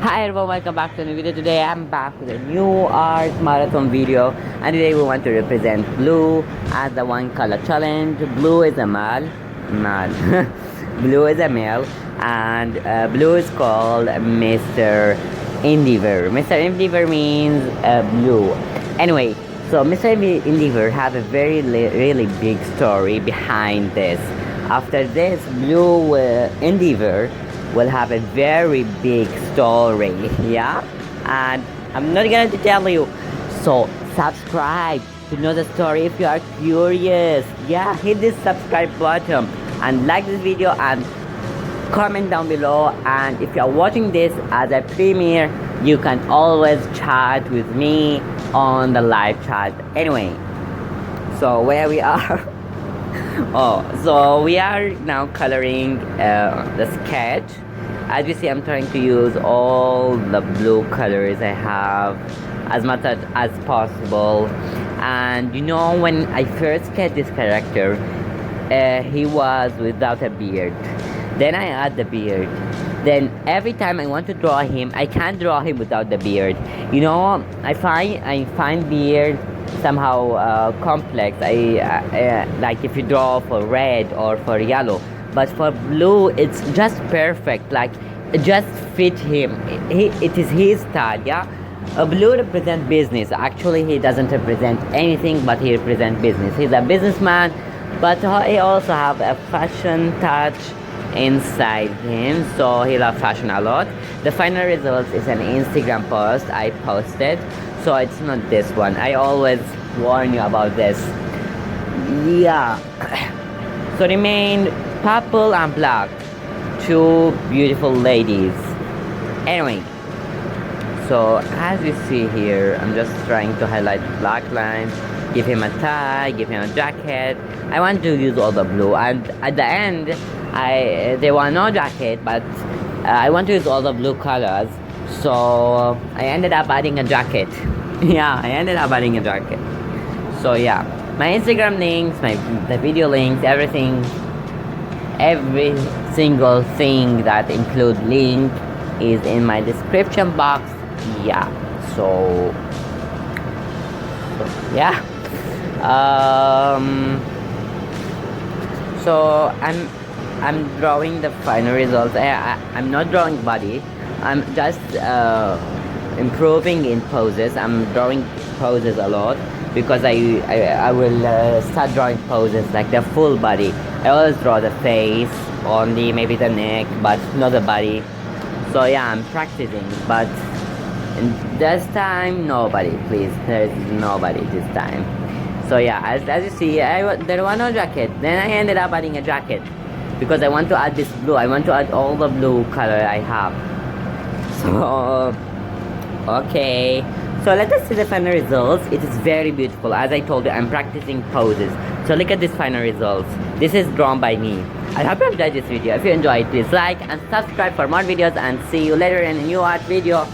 Hi everyone, welcome back to a new video. Today I'm back with a new art marathon video, and today we want to represent blue as the one color challenge. Blue is a male. Blue is a male, and blue is called Mr. Endeavor. Mr. Endeavor means blue. Anyway, so Mr. Endeavor have a really big story behind this. After this, blue Endeavor will have a very big story, yeah, and I'm not going to tell you, so subscribe to know the story if you are curious. Yeah, hit this subscribe button and like this video and comment down below. And if you are watching this as a premiere, you can always chat with me on the live chat. Anyway, so where we are. Oh, so we are now coloring the sketch. As you see, I'm trying to use all the blue colors I have as much as possible. And you know, when I first sketched this character, he was without a beard. Then I add the beard. Then every time I want to draw him, I can't draw him without the beard. You know, I find beard somehow complex. Like if you draw for red or for yellow, but for blue it's just perfect. Like it just fit him. It is his style. Yeah, blue represents business. Actually, he doesn't represent anything, but he represents business. He's a businessman, but he also have a fashion touch inside him, so he loves fashion a lot. The final result is an Instagram post I posted, so it's not this one. I always warn you about this. Yeah. So remain purple and black, two beautiful ladies. Anyway, so as you see here, I'm just trying to highlight black lines, give him a tie, give him a jacket. I want to use all the blue, and at the end there was no jacket, but I want to use all the blue colors, so I ended up adding a jacket. Yeah, I ended up adding a jacket. So yeah, my Instagram links, the video links, everything, every single thing that include link is in my description box. Yeah, so yeah, so I'm drawing the final results. I'm not drawing body. I'm just improving in poses. I'm drawing poses a lot because I will start drawing poses like the full body. I always draw the face only, maybe the neck, but not the body. So yeah, I'm practicing, but this time nobody, please. There's nobody this time. So yeah, as you see, there was no jacket. Then I ended up adding a jacket because I want to add this blue. I want to add all the blue color I have. So okay, so let us see the final results. It is very beautiful. As I told you, I'm practicing poses. So look at this final results. This is drawn by me. I hope you enjoyed this video. If you enjoyed, please like and subscribe for more videos, and see you later in a new art video.